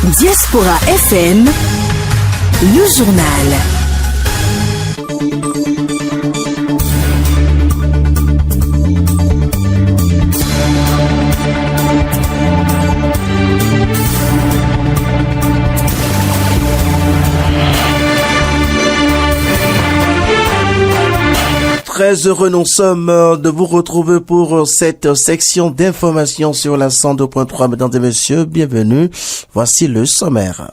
Diaspora FM, le journal. Très heureux nous sommes de vous retrouver pour cette section d'information sur la 102.3. Mesdames et messieurs, bienvenue. Voici le sommaire.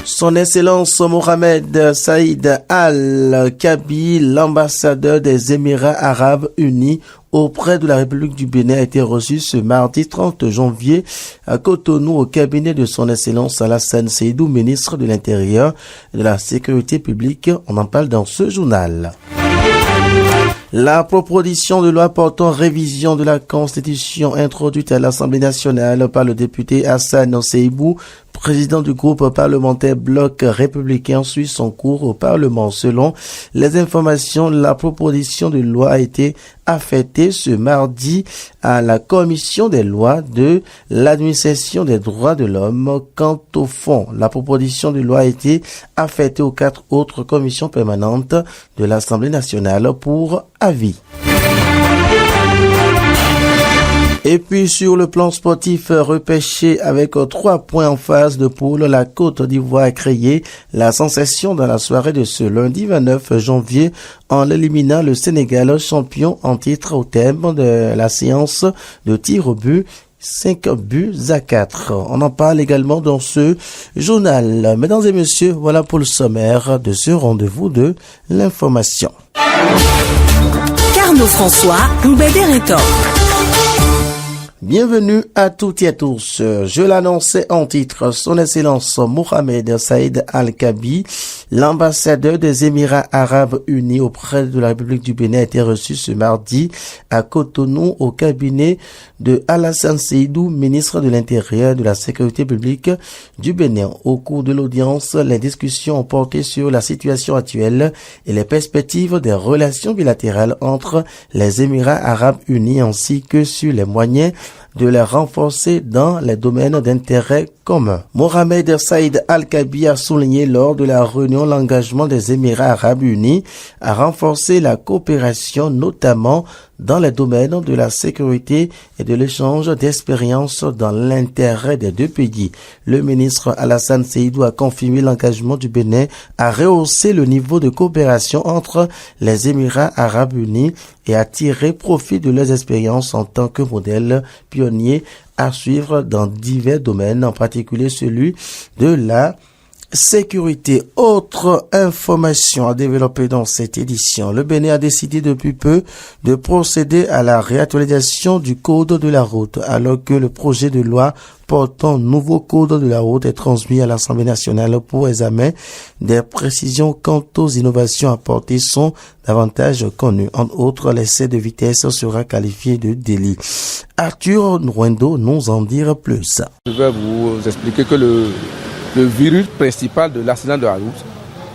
Son Excellence Mohamed Saïd Al-Kabi, l'ambassadeur des Émirats Arabes Unis auprès de la République du Bénin, a été reçu ce mardi 30 janvier à Cotonou au cabinet de son Excellence Alassane Seydou, ministre de l'Intérieur et de la Sécurité publique. On en parle dans ce journal. La proposition de loi portant révision de la Constitution introduite à l'Assemblée nationale par le député Hassan Seibou, président du groupe parlementaire Bloc républicain, suit son cours au Parlement. Selon les informations, la proposition de loi a été affectée ce mardi à la Commission des lois de l'administration des droits de l'homme. Quant au fond, la proposition de loi a été affectée aux 4 autres commissions permanentes de l'Assemblée nationale pour avis. Et puis sur le plan sportif, repêché avec 3 points en phase de poule, la Côte d'Ivoire a créé la sensation dans la soirée de ce lundi 29 janvier en éliminant le Sénégal, champion en titre au terme de la séance de tir au but. 5 buts à 4. On en parle également dans ce journal. Mesdames et messieurs, voilà pour le sommaire de ce rendez-vous de l'information. Carnot François, Mbédérétor. Bienvenue à toutes et à tous. Je l'annonçais en titre, son Excellence Mohamed Saïd Al-Kabi, l'ambassadeur des Émirats Arabes Unis auprès de la République du Bénin, a été reçu ce mardi à Cotonou au cabinet de Alassane Seydou, ministre de l'Intérieur et de la Sécurité publique du Bénin. Au cours de l'audience, les discussions ont porté sur la situation actuelle et les perspectives des relations bilatérales entre les Émirats Arabes Unis ainsi que sur les moyens de les renforcer dans les domaines d'intérêt commun. Mohamed Saïd Al-Kabi a souligné lors de la réunion l'engagement des Émirats Arabes Unis à renforcer la coopération, notamment dans les domaines de la sécurité et de l'échange d'expériences dans l'intérêt des deux pays. Le ministre Alassane Seydou a confirmé l'engagement du Bénin à rehausser le niveau de coopération entre les Émirats Arabes Unis et à tirer profit de leurs expériences en tant que modèle pionnier à suivre dans divers domaines, en particulier celui de la sécurité. Autre information à développer dans cette édition. Le Bénin a décidé depuis peu de procéder à la réactualisation du code de la route, alors que le projet de loi portant nouveau code de la route est transmis à l'Assemblée nationale pour examen. Des précisions quant aux innovations apportées sont davantage connues. Entre autres, l'excès de vitesse sera qualifié de délit. Arthur Nwendo nous en dira plus. Je vais vous expliquer que le virus principal de l'accident de la route,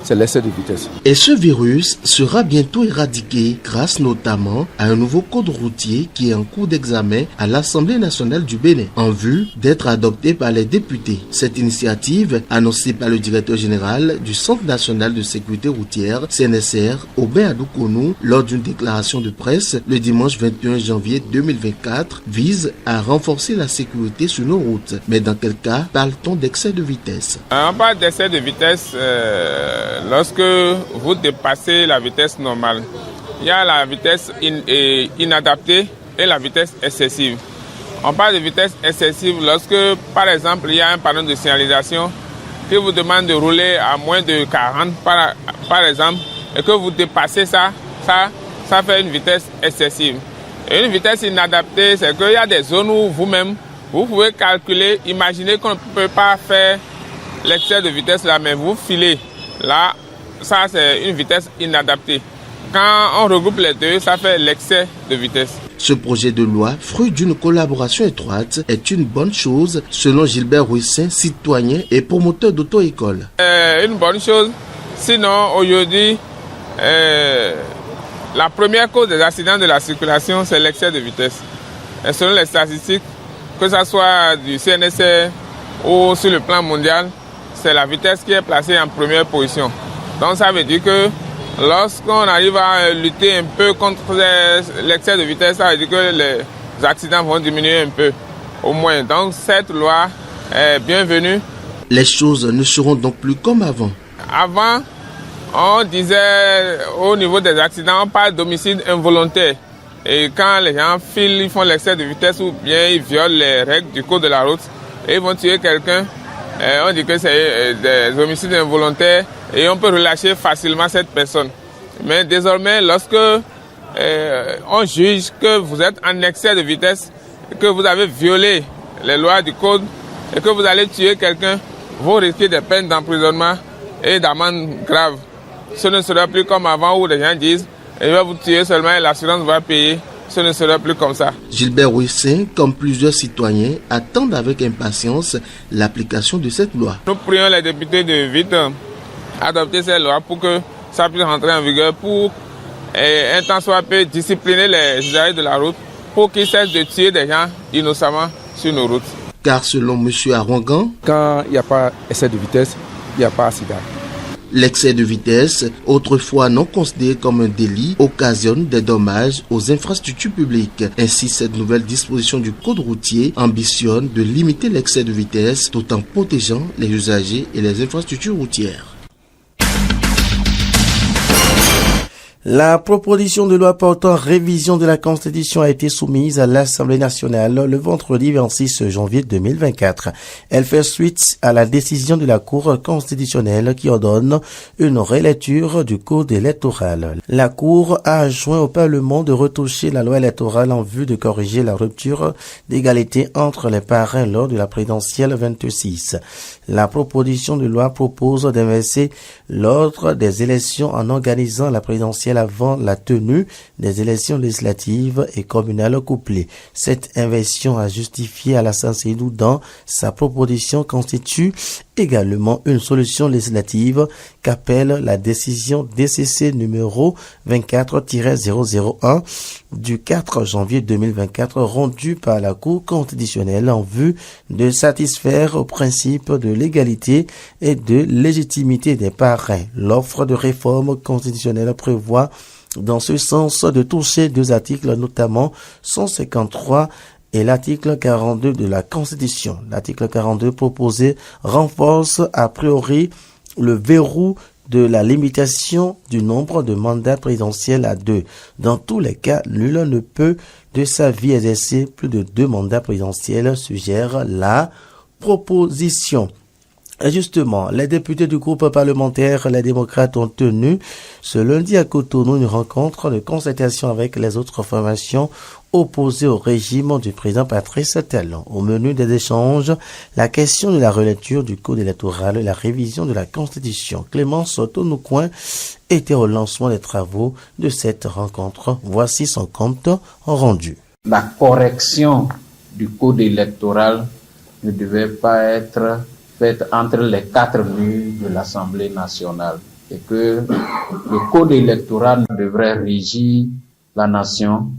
c'est l'excès de vitesse. Et ce virus sera bientôt éradiqué grâce notamment à un nouveau code routier qui est en cours d'examen à l'Assemblée nationale du Bénin en vue d'être adopté par les députés. Cette initiative, annoncée par le directeur général du Centre national de sécurité routière, CNSR, Aubin Adoukonou, lors d'une déclaration de presse le dimanche 21 janvier 2024, vise à renforcer la sécurité sur nos routes. Mais dans quel cas parle-t-on d'excès de vitesse? On parle d'excès de vitesse lorsque vous dépassez la vitesse normale. Il y a la vitesse inadaptée et la vitesse excessive. On parle de vitesse excessive lorsque, par exemple, il y a un panneau de signalisation qui vous demande de rouler à moins de 40, par exemple, et que vous dépassez ça fait une vitesse excessive. Et une vitesse inadaptée, c'est qu'il y a des zones où vous-même, vous pouvez calculer, imaginez qu'on ne peut pas faire l'excès de vitesse là, mais vous filez. Là, ça c'est une vitesse inadaptée. Quand on regroupe les deux, ça fait l'excès de vitesse. Ce projet de loi, fruit d'une collaboration étroite, est une bonne chose selon Gilbert Rouissin, citoyen et promoteur d'auto-école. Une bonne chose. Sinon, aujourd'hui, la première cause des accidents de la circulation, c'est l'excès de vitesse. Et selon les statistiques, que ce soit du CNSR ou sur le plan mondial, c'est la vitesse qui est placée en première position. Donc ça veut dire que lorsqu'on arrive à lutter un peu contre l'excès de vitesse, ça veut dire que les accidents vont diminuer un peu, au moins. Donc cette loi est bienvenue. Les choses ne seront donc plus comme avant. Avant, on disait au niveau des accidents, on parle d'homicide involontaire. Et quand les gens filent, ils font l'excès de vitesse ou bien ils violent les règles du code de la route et ils vont tuer quelqu'un, on dit que c'est des homicides involontaires et on peut relâcher facilement cette personne. Mais désormais, lorsque on juge que vous êtes en excès de vitesse, que vous avez violé les lois du code et que vous allez tuer quelqu'un, vous risquez des peines d'emprisonnement et d'amende grave. Ce ne sera plus comme avant où les gens disent « je vais vous tuer seulement et l'assurance va payer ». Ce ne sera plus comme ça. Gilbert Ouissin, comme plusieurs citoyens, attendent avec impatience l'application de cette loi. Nous prions les députés de vite adopter cette loi pour que ça puisse rentrer en vigueur, pour un temps soit peu discipliner les usagers de la route, pour qu'ils cessent de tuer des gens innocemment sur nos routes. Car selon M. Arongan, quand il n'y a pas excès de vitesse, il n'y a pas accident. L'excès de vitesse, autrefois non considéré comme un délit, occasionne des dommages aux infrastructures publiques. Ainsi, cette nouvelle disposition du code routier ambitionne de limiter l'excès de vitesse tout en protégeant les usagers et les infrastructures routières. La proposition de loi portant révision de la Constitution a été soumise à l'Assemblée nationale le vendredi 26 janvier 2024. Elle fait suite à la décision de la Cour constitutionnelle qui ordonne une relecture du Code électoral. La Cour a adjoint au Parlement de retoucher la loi électorale en vue de corriger la rupture d'égalité entre les parrains lors de la présidentielle 26. La proposition de loi propose d'inverser l'ordre des élections en organisant la présidentielle avant la tenue des élections législatives et communales couplées. Cette inversion a justifié Alassane Seydou dans sa proposition constitue également une solution législative qu'appelle la décision DCC numéro 24-001 du 4 janvier 2024 rendue par la Cour constitutionnelle en vue de satisfaire au principe de l'égalité et de légitimité des parrains. L'offre de réforme constitutionnelle prévoit dans ce sens de toucher deux articles, notamment 153 et l'article 42 de la Constitution. L'article 42 proposé renforce a priori le verrou de la limitation du nombre de mandats présidentiels à 2. Dans tous les cas, nul ne peut de sa vie exercer plus de 2 mandats présidentiels, suggère la proposition. Et justement, les députés du groupe parlementaire Les Démocrates ont tenu ce lundi à Cotonou une rencontre de concertation avec les autres formations opposées au régime du président Patrice Talon. Au menu des échanges, la question de la relecture du code électoral et la révision de la Constitution. Clémence Tonoucoin était au lancement des travaux de cette rencontre. Voici son compte rendu. La correction du code électoral ne devait pas être faite entre les 4 murs de l'Assemblée nationale et que le code électoral devrait régir la nation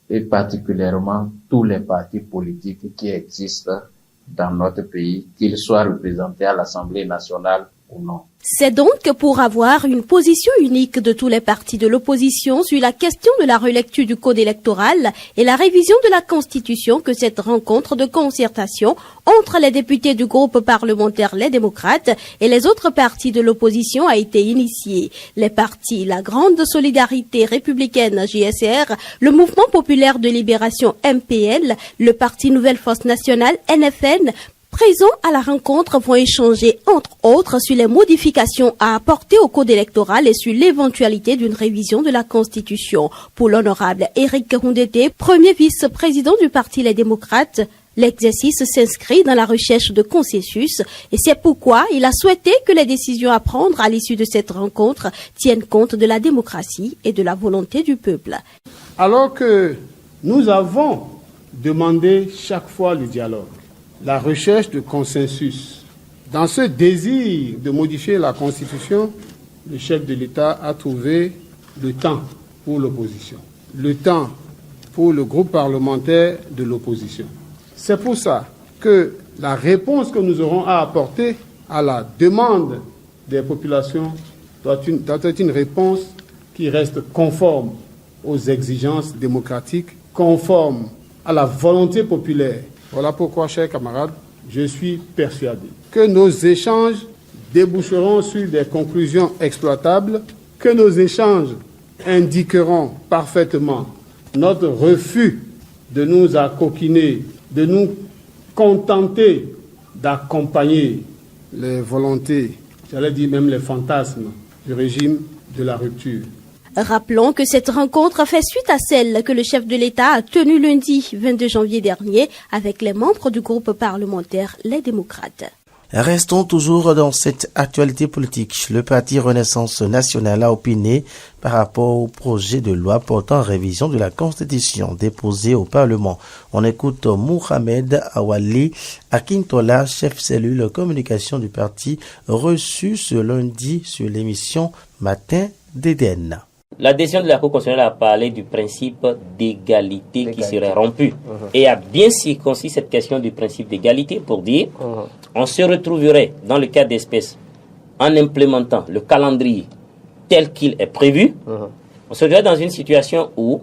et particulièrement tous les partis politiques qui existent dans notre pays, qu'ils soient représentés à l'Assemblée nationale ou non. C'est donc pour avoir une position unique de tous les partis de l'opposition sur la question de la relecture du code électoral et la révision de la Constitution que cette rencontre de concertation entre les députés du groupe parlementaire Les Démocrates et les autres partis de l'opposition a été initiée. Les partis La Grande Solidarité Républicaine JSR, le Mouvement Populaire de Libération MPL, le Parti Nouvelle Force Nationale NFN, présents à la rencontre vont échanger, entre autres, sur les modifications à apporter au code électoral et sur l'éventualité d'une révision de la Constitution. Pour l'honorable Éric Koundété, premier vice-président du Parti Les Démocrates, l'exercice s'inscrit dans la recherche de consensus et c'est pourquoi il a souhaité que les décisions à prendre à l'issue de cette rencontre tiennent compte de la démocratie et de la volonté du peuple. Alors que nous avons demandé chaque fois le dialogue, la recherche de consensus. Dans ce désir de modifier la Constitution, le chef de l'État a trouvé le temps pour l'opposition, le temps pour le groupe parlementaire de l'opposition. C'est pour ça que la réponse que nous aurons à apporter à la demande des populations doit être une réponse qui reste conforme aux exigences démocratiques, conforme à la volonté populaire. Voilà pourquoi, chers camarades, je suis persuadé que nos échanges déboucheront sur des conclusions exploitables, que nos échanges indiqueront parfaitement notre refus de nous accoquiner, de nous contenter d'accompagner les volontés, j'allais dire même les fantasmes du régime de la rupture. Rappelons que cette rencontre fait suite à celle que le chef de l'État a tenue lundi 22 janvier dernier avec les membres du groupe parlementaire Les Démocrates. Restons toujours dans cette actualité politique. Le parti Renaissance nationale a opiné par rapport au projet de loi portant révision de la Constitution déposé au Parlement. On écoute Mohamed Awali Akintola, chef cellule communication du parti, reçu ce lundi sur l'émission Matin d'Éden. L'adhésion de la Cour constitutionnelle a parlé du principe d'égalité qui serait rompu et a bien circoncis cette question du principe d'égalité pour dire on se retrouverait dans le cas d'espèce en implémentant le calendrier tel qu'il est prévu, on se retrouverait dans une situation où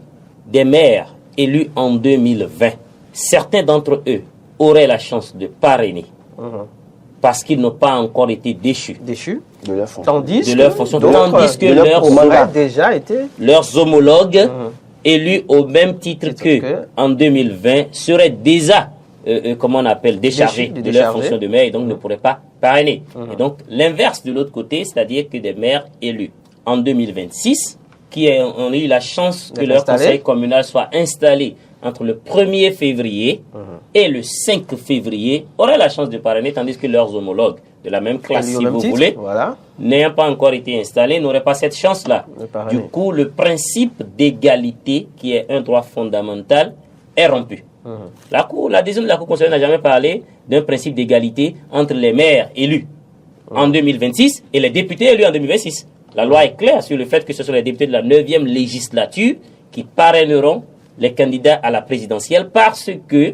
des maires élus en 2020, certains d'entre eux auraient la chance de parrainer parce qu'ils n'ont pas encore été déchus de leur fonction. Tandis que leurs homologues élus au même titre que en 2020 seraient déjà déchargés de leur fonction de maire et donc ne pourraient pas parrainer. Et donc l'inverse de l'autre côté, c'est-à-dire que des maires élus en 2026 qui ont eu la chance que leur conseil communal soit installé entre le 1er février et le 5 février auraient la chance de parrainer, tandis que leurs homologues de la même classe, si vous voulez, n'ayant pas encore été installés, n'auraient pas cette chance-là. Du coup, le principe d'égalité, qui est un droit fondamental, est rompu. La décision de la Cour constitutionnelle n'a jamais parlé d'un principe d'égalité entre les maires élus en 2026 et les députés élus en 2026. La loi est claire sur le fait que ce sont les députés de la 9e législature qui parraineront les candidats à la présidentielle parce que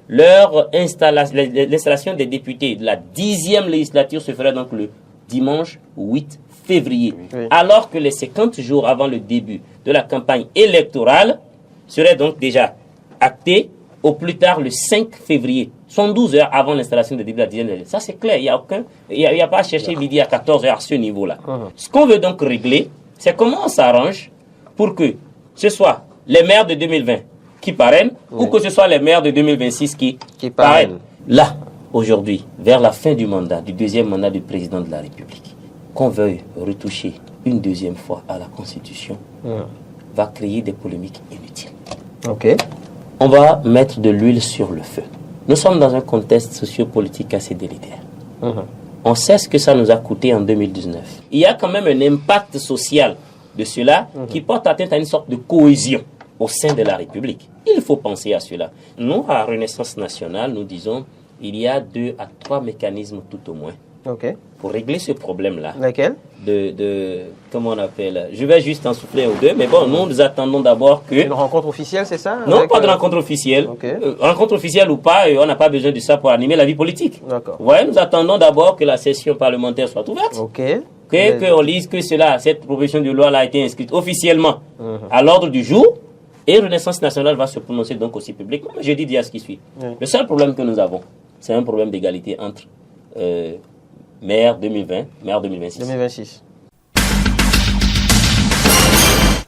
l'installation des députés de la 10e législature se ferait donc le dimanche 8 février. Alors que les 50 jours avant le début de la campagne électorale seraient donc déjà actés au plus tard le 5 février, 112 heures avant l'installation des députés de la 10e législature. Ça c'est clair, il n'y a pas à chercher midi à 14 heures à ce niveau-là. Ce qu'on veut donc régler, c'est comment on s'arrange pour que ce soit les maires de 2020 qui parrainent ou que ce soit les maires de 2026 qui parrainent. Là, aujourd'hui, vers la fin du mandat, du deuxième mandat du président de la République, qu'on veuille retoucher une deuxième fois à la Constitution, va créer des polémiques inutiles. On va mettre de l'huile sur le feu. Nous sommes dans un contexte sociopolitique assez délétère. On sait ce que ça nous a coûté en 2019. Il y a quand même un impact social de cela qui porte atteinte à une sorte de cohésion au sein de la République. Il faut penser à cela. Nous, à Renaissance nationale, nous disons il y a 2 à 3 mécanismes tout au moins pour régler ce problème-là. Lesquels ? Comment on appelle ? Je vais juste en souffler aux deux, mais bon, nous attendons d'abord que... Une rencontre officielle, c'est ça ? Non, pas de rencontre officielle. Rencontre officielle ou pas, on n'a pas besoin de ça pour animer la vie politique. Ouais, nous attendons d'abord que la session parlementaire soit ouverte. Qu'on lise que cette proposition de loi a été inscrite officiellement à l'ordre du jour. Et Renaissance nationale va se prononcer donc aussi publiquement. Je dis déjà ce qui suit. Le seul problème que nous avons, c'est un problème d'égalité entre maire 2020, maire 2026.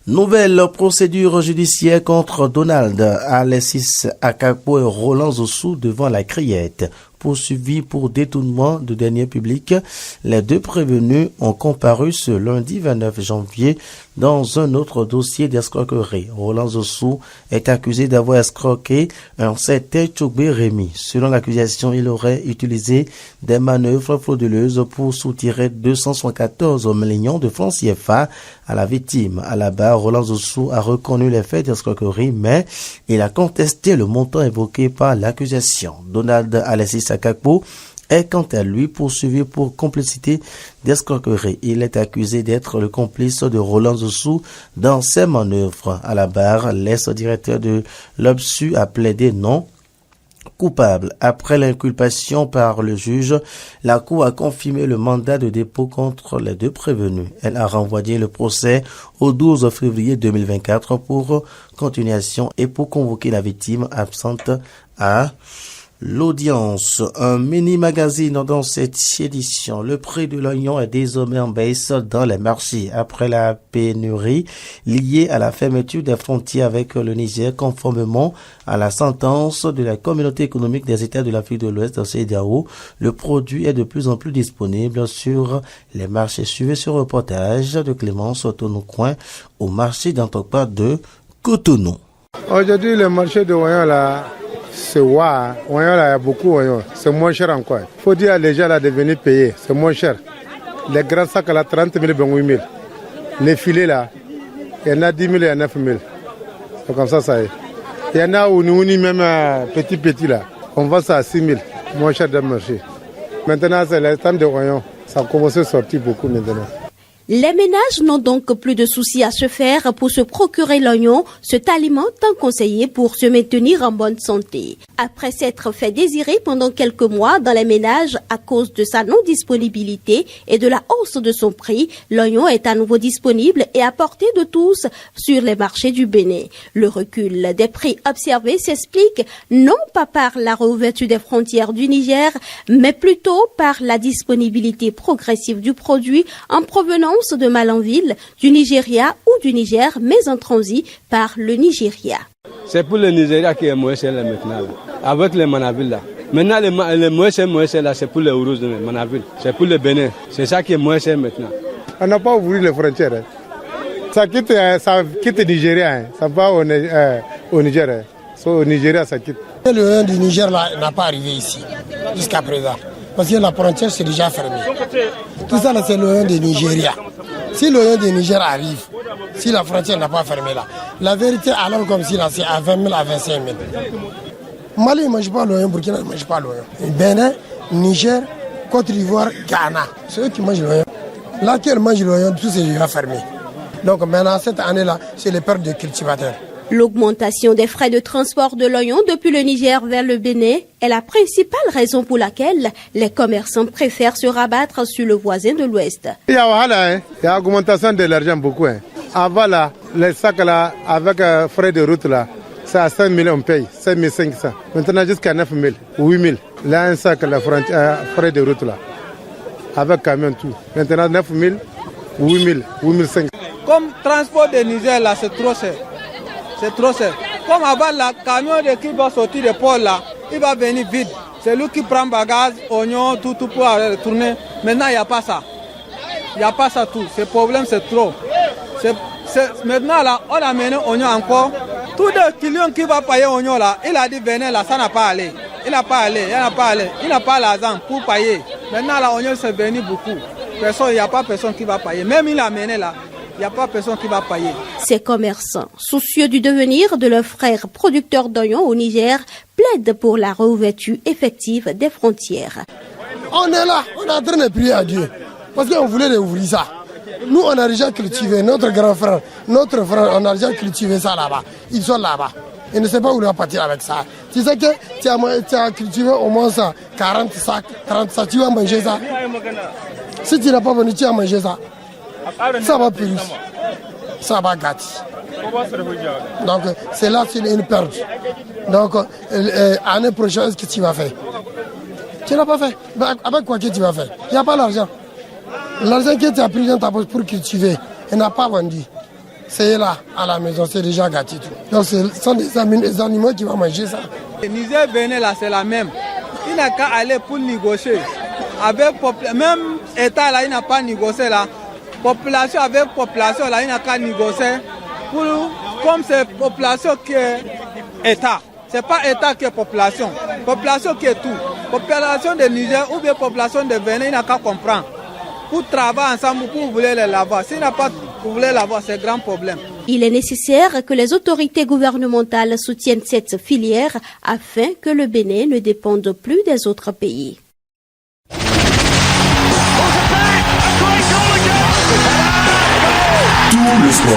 Nouvelle procédure judiciaire contre Donald Alexis Akakpo et Roland Zossou devant la Criette. Poursuivis pour détournement de deniers publics, les 2 prévenus ont comparu ce lundi 29 janvier dans un autre dossier d'escroquerie. Roland Zossou est accusé d'avoir escroqué un certain Tchougbé Rémy. Selon l'accusation, il aurait utilisé des manœuvres frauduleuses pour soutirer 274 millions de francs CFA à la victime. À la barre, Roland Zossou a reconnu les faits d'escroquerie, mais il a contesté le montant évoqué par l'accusation. Donald Alexis Akakpo est quant à lui poursuivi pour complicité d'escroquerie. Il est accusé d'être le complice de Roland Zossou dans ses manœuvres. À la barre, l'ex-directeur de l'OBSU a plaidé non coupable. Après l'inculpation par le juge, la Cour a confirmé le mandat de dépôt contre les deux prévenus. Elle a renvoyé le procès au 12 février 2024 pour continuation et pour convoquer la victime absente à l'audience. Un mini-magazine dans cette édition. Le prix de l'oignon est désormais en baisse dans les marchés après la pénurie liée à la fermeture des frontières avec le Niger conformément à la sentence de la Communauté économique des États de l'Afrique de l'Ouest, CEDEAO. Le produit est de plus en plus disponible sur les marchés. Suivez ce reportage de Clémence Otonoucoin au marché d'Antokpa de Cotonou. Aujourd'hui, le marché de l'oignon là, c'est oignon là, il y a beaucoup d'oignon. C'est moins cher encore. Il faut dire à les gens là de venir payer. C'est moins cher. Les grands sacs là, 30 000, 28 000. Les filets là, il y en a 10 000, il y en a 9 000. C'est comme ça y est. Il y en a où nous, même petit là, on vend ça à 6 000. Moins cher dans le marché. Maintenant, c'est le temps de l'oignon. Ça a commencé à sortir beaucoup maintenant. Les ménages n'ont donc plus de soucis à se faire pour se procurer l'oignon, cet aliment tant conseillé pour se maintenir en bonne santé. Après s'être fait désirer pendant quelques mois dans les ménages à cause de sa non-disponibilité et de la hausse de son prix, l'oignon est à nouveau disponible et à portée de tous sur les marchés du Bénin. Le recul des prix observés s'explique non pas par la réouverture des frontières du Niger, mais plutôt par la disponibilité progressive du produit en provenance de Malanville, du Nigeria ou du Niger, mais en transit par le Nigeria. C'est pour le Nigeria qui est moins cher maintenant, avec les Manaville là. Maintenant, le moins cher là, c'est pour les Ourous de Manaville. C'est pour le Bénin. C'est ça qui est moins cher maintenant. On n'a pas ouvert les frontières. Hein. Ça quitte le Nigeria. Hein. Ça va au Niger. Hein. Au Nigeria, ça quitte. Le oignon du Niger là n'a pas arrivé ici, jusqu'à présent. Parce que la frontière c'est déjà fermée. Tout ça là, c'est l'oignon du Nigeria. Si l'oignon du Niger arrive, si la frontière n'a pas fermé là, la vérité alors comme si là c'est à 20 000 à 25 000. Mali ne mange pas l'oignon, Burkina ne mange pas l'oignon. Bénin, Niger, Côte d'Ivoire, Ghana, c'est eux qui mangent l'oignon. Là qui mange l'oignon, tout c'est déjà fermé. Donc maintenant cette année là, c'est les pertes de cultivateurs. L'augmentation des frais de transport de l'oignon depuis le Niger vers le Bénin est la principale raison pour laquelle les commerçants préfèrent se rabattre sur le voisin de l'Ouest. Il y a augmentation de l'argent beaucoup. Avant là, les sacs là, avec frais de route là, c'est à 5 000 on paye, 5 500. Maintenant jusqu'à 9 000, 8 000. Là un sac là, frais de route là, avec camion tout. Maintenant 9 000, 8 000, 8 500. Comme transport de Niger là, c'est trop cher. C'est trop cher. Comme avant, le camion qui va sortir du port là, il va venir vide. C'est lui qui prend bagages, oignons, tout pour retourner. Maintenant, il n'y a pas ça. Il n'y a pas ça tout. Ce problème, c'est trop. Maintenant, là, on a mené oignon encore. Tous les clients qui vont payer oignon là, il a dit venez là, ça n'a pas allé. Il n'a pas allé, il n'a pas l'argent pour payer. Maintenant, là, oignon, c'est venu beaucoup. Il n'y a pas personne qui va payer. Même il a mené là. Il n'y a pas personne qui va payer. Ces commerçants, soucieux du devenir de leurs frères producteurs d'oignons au Niger, plaident pour la réouverture effective des frontières. On est là, on est en train de prier à Dieu, parce qu'on voulait réouvrir ça. Nous, on a déjà cultivé, notre grand frère, on a déjà cultivé ça là-bas. Ils sont là-bas. Ils ne savent pas où ils vont partir avec ça. Tu sais que tu as cultivé au moins ça, 40 sacs, 30 sacs, tu vas manger ça. Si tu n'as pas venu, tu vas manger ça. Ça va plus, ça va gâter. Donc c'est là c'est une perte. Donc l'année prochaine, qu'est-ce que tu vas faire? Tu n'as pas fait. Avec quoi que tu vas faire? Il n'y a pas l'argent. L'argent que tu as pris dans ta poche pour cultiver, il n'a pas vendu. C'est là, à la maison, c'est déjà gâté tout. Donc ce sont des animaux qui vont manger ça. Le Niger Bénin là, c'est la même. Il n'a qu'à aller pour négocier. Avec même État là, il n'a pas négocié là. Population avec population, là, il n'a qu'à négocier. Comme c'est population qui est État. Ce n'est pas État qui est population. Population qui est tout. Population de Niger ou bien population de Bénin, il n'a qu'à comprendre. Pour travailler ensemble, pour vous voulez l'avoir. S'il n'a pas vous voulez l'avoir, c'est un grand problème. Il est nécessaire que les autorités gouvernementales soutiennent cette filière afin que le Bénin ne dépende plus des autres pays. Tout le sport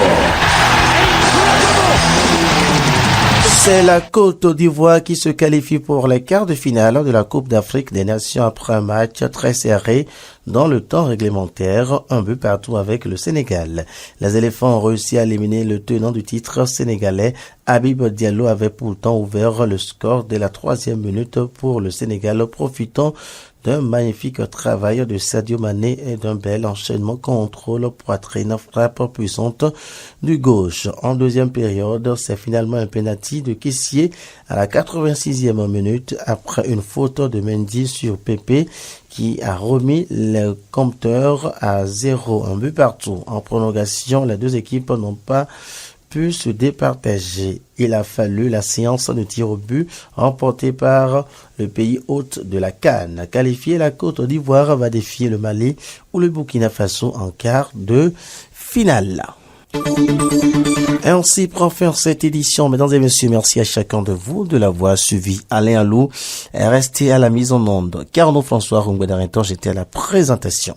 C'est la Côte d'Ivoire qui se qualifie pour les quarts de finale de la Coupe d'Afrique des Nations après un match très serré dans le temps réglementaire, un but partout avec le Sénégal. Les éléphants ont réussi à éliminer le tenant du titre sénégalais. Habib Diallo avait pourtant ouvert le score dès la 3e minute pour le Sénégal, profitant d'un magnifique travail de Sadio Mané et d'un bel enchaînement contrôle poitrine frappe puissante du gauche. En deuxième période, c'est finalement un penalty de Kessié à la 86e minute après une faute de Mendy sur Pépé qui a remis le compteur à 0, un but partout. En prolongation, les deux équipes n'ont pas pu se départager. Il a fallu la séance de tir au but remportée par le pays hôte de la CAN. Qualifié, la Côte d'Ivoire va défier le Mali ou le Burkina Faso en quart de finale. Ainsi prend fin cette édition. Mesdames et messieurs, merci à chacun de vous de l'avoir suivi. Alain Alou est resté à la mise en onde. Carnot François Rungwedarenton, j'étais à la présentation.